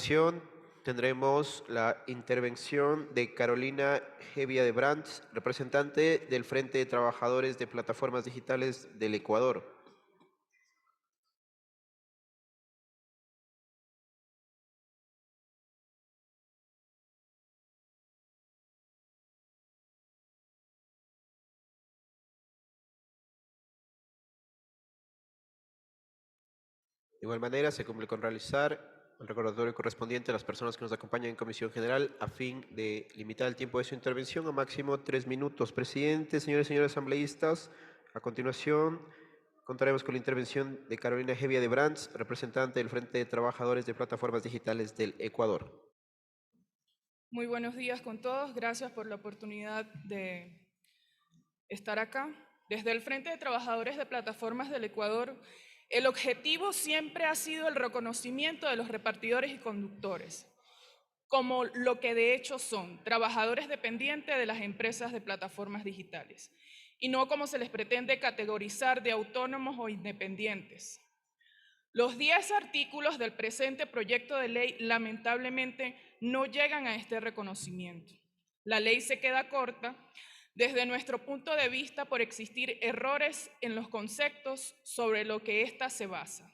continuación, tendremos la intervención de Carolina Hevia de Brandt, representante del Frente de Trabajadores de Plataformas Digitales del Ecuador. De igual manera, se cumple con realizar el recordatorio correspondiente a las personas que nos acompañan en Comisión General a fin de limitar el tiempo de su intervención a máximo 3 minutos. Presidente, señores y señores asambleístas, a continuación contaremos con la intervención de Carolina Hevia de Brandt, representante del Frente de Trabajadores de Plataformas Digitales del Ecuador. Muy buenos días con todos. Gracias por la oportunidad de estar acá. Desde el Frente de Trabajadores de Plataformas del Ecuador, el objetivo siempre ha sido el reconocimiento de los repartidores y conductores, como lo que de hecho son, trabajadores dependientes de las empresas de plataformas digitales, y no como se les pretende categorizar de autónomos o independientes. Los 10 artículos del presente proyecto de ley lamentablemente no llegan a este reconocimiento. La ley se queda corta desde nuestro punto de vista por existir errores en los conceptos sobre lo que ésta se basa.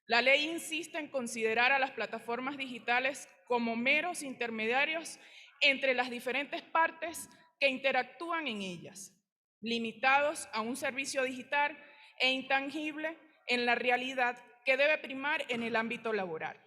La ley insiste en considerar a las plataformas digitales como meros intermediarios entre las diferentes partes que interactúan en ellas, limitados a un servicio digital e intangible en la realidad que debe primar en el ámbito laboral.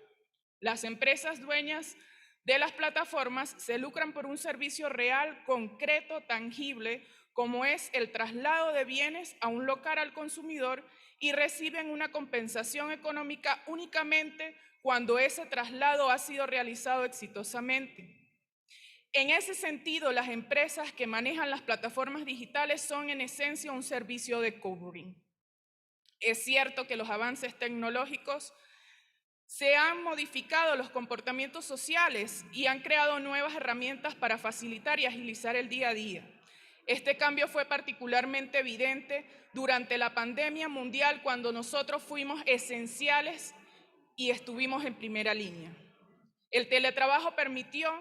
Las empresas dueñas de las plataformas se lucran por un servicio real, concreto, tangible, como es el traslado de bienes a un local al consumidor, y reciben una compensación económica únicamente cuando ese traslado ha sido realizado exitosamente. En ese sentido, las empresas que manejan las plataformas digitales son en esencia un servicio de coworking. Es cierto que los avances tecnológicos se han modificado los comportamientos sociales y han creado nuevas herramientas para facilitar y agilizar el día a día. Este cambio fue particularmente evidente durante la pandemia mundial, cuando nosotros fuimos esenciales y estuvimos en primera línea. El teletrabajo permitió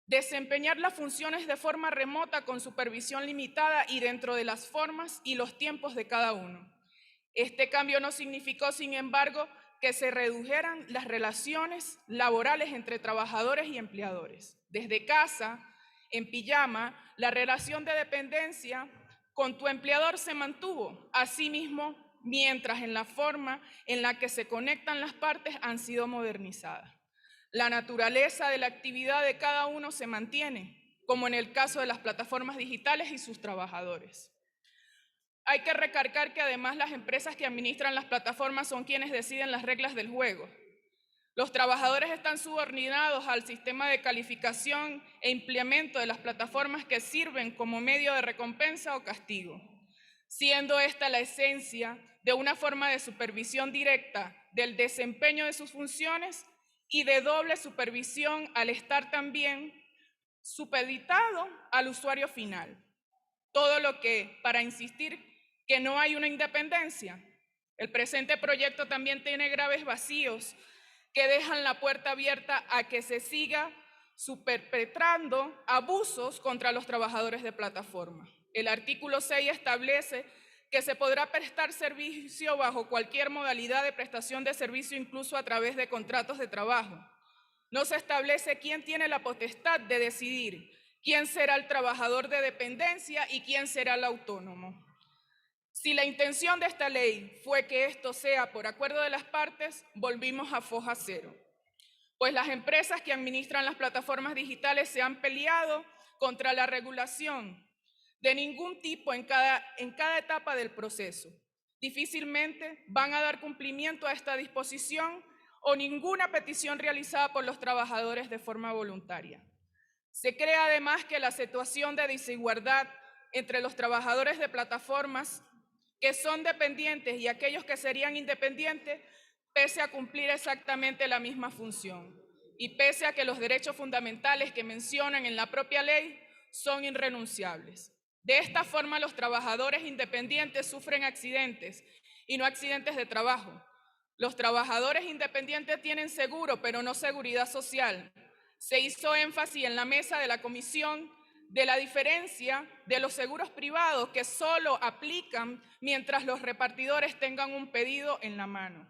desempeñar las funciones de forma remota con supervisión limitada y dentro de las formas y los tiempos de cada uno. Este cambio no significó, sin embargo, que se redujeran las relaciones laborales entre trabajadores y empleadores. Desde casa, en pijama, la relación de dependencia con tu empleador se mantuvo. Asimismo, mientras en la forma en la que se conectan las partes han sido modernizadas. La naturaleza de la actividad de cada uno se mantiene, como en el caso de las plataformas digitales y sus trabajadores. Hay que recalcar que además las empresas que administran las plataformas son quienes deciden las reglas del juego. Los trabajadores están subordinados al sistema de calificación e implemento de las plataformas, que sirven como medio de recompensa o castigo, siendo esta la esencia de una forma de supervisión directa del desempeño de sus funciones y de doble supervisión al estar también supeditado al usuario final. Todo lo que, para insistir que no hay una independencia, el presente proyecto también tiene graves vacíos que dejan la puerta abierta a que se siga perpetrando abusos contra los trabajadores de plataforma. El artículo 6 establece que se podrá prestar servicio bajo cualquier modalidad de prestación de servicio, incluso a través de contratos de trabajo. No se establece quién tiene la potestad de decidir quién será el trabajador de dependencia y quién será el autónomo. Si la intención de esta ley fue que esto sea por acuerdo de las partes, volvimos a foja cero, pues las empresas que administran las plataformas digitales se han peleado contra la regulación de ningún tipo en cada etapa del proceso. Difícilmente van a dar cumplimiento a esta disposición o ninguna petición realizada por los trabajadores de forma voluntaria. Se cree además que la situación de desigualdad entre los trabajadores de plataformas que son dependientes y aquellos que serían independientes, pese a cumplir exactamente la misma función y pese a que los derechos fundamentales que mencionan en la propia ley son irrenunciables. De esta forma, los trabajadores independientes sufren accidentes y no accidentes de trabajo. Los trabajadores independientes tienen seguro, pero no seguridad social. Se hizo énfasis en la mesa de la comisión de la diferencia de los seguros privados que solo aplican mientras los repartidores tengan un pedido en la mano.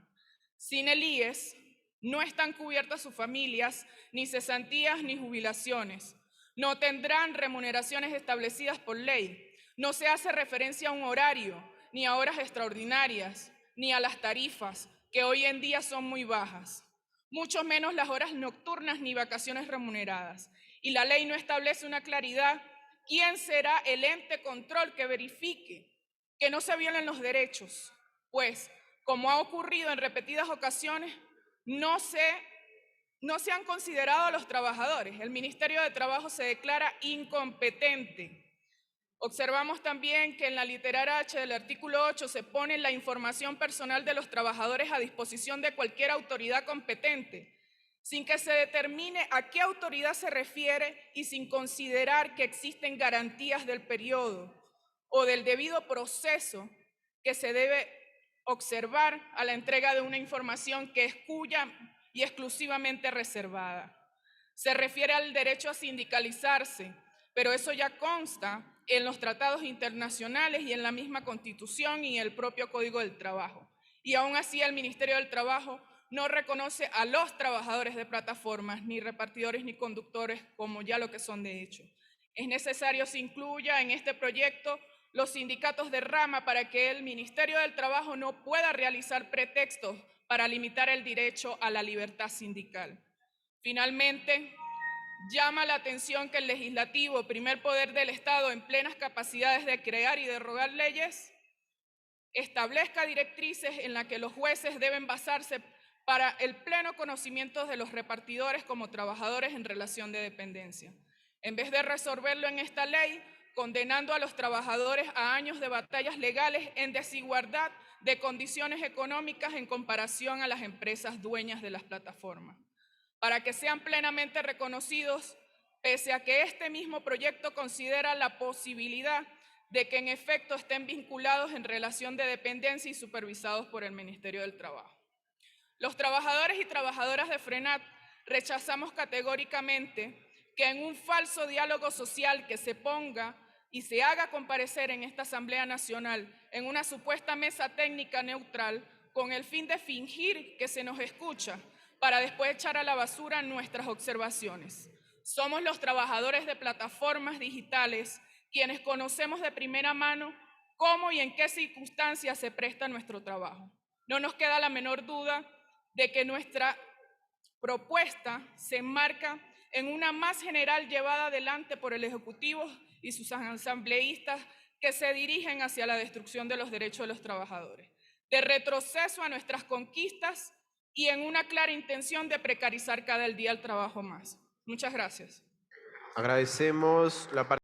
Sin el IES, no están cubiertas sus familias, ni cesantías ni jubilaciones. No tendrán remuneraciones establecidas por ley. No se hace referencia a un horario, ni a horas extraordinarias, ni a las tarifas, que hoy en día son muy bajas. Mucho menos las horas nocturnas ni vacaciones remuneradas. Y la ley no establece una claridad quién será el ente control que verifique que no se violen los derechos, pues, como ha ocurrido en repetidas ocasiones, no se han considerado a los trabajadores. El Ministerio de Trabajo se declara incompetente. Observamos también que en la litera H del artículo 8 se pone la información personal de los trabajadores a disposición de cualquier autoridad competente, sin que se determine a qué autoridad se refiere y sin considerar que existen garantías del periodo o del debido proceso que se debe observar a la entrega de una información que es cuya y exclusivamente reservada. Se refiere al derecho a sindicalizarse, pero eso ya consta en los tratados internacionales y en la misma Constitución y el propio Código del Trabajo. Y aún así el Ministerio del Trabajo no reconoce a los trabajadores de plataformas, ni repartidores ni conductores, como ya lo que son de hecho. Es necesario que se incluya en este proyecto los sindicatos de rama para que el Ministerio del Trabajo no pueda realizar pretextos para limitar el derecho a la libertad sindical. Finalmente, llama la atención que el legislativo, primer poder del Estado en plenas capacidades de crear y derogar leyes, establezca directrices en las que los jueces deben basarse para el pleno conocimiento de los repartidores como trabajadores en relación de dependencia. En vez de resolverlo en esta ley, condenando a los trabajadores a años de batallas legales en desigualdad de condiciones económicas en comparación a las empresas dueñas de las plataformas, para que sean plenamente reconocidos, pese a que este mismo proyecto considera la posibilidad de que en efecto estén vinculados en relación de dependencia y supervisados por el Ministerio del Trabajo. Los trabajadores y trabajadoras de FRENAT rechazamos categóricamente que en un falso diálogo social que se ponga y se haga comparecer en esta Asamblea Nacional en una supuesta mesa técnica neutral con el fin de fingir que se nos escucha para después echar a la basura nuestras observaciones. Somos los trabajadores de plataformas digitales quienes conocemos de primera mano cómo y en qué circunstancias se presta nuestro trabajo. No nos queda la menor duda de que nuestra propuesta se enmarca en una más general llevada adelante por el Ejecutivo y sus asambleístas que se dirigen hacia la destrucción de los derechos de los trabajadores, de retroceso a nuestras conquistas y en una clara intención de precarizar cada día el trabajo más. Muchas gracias. Agradecemos la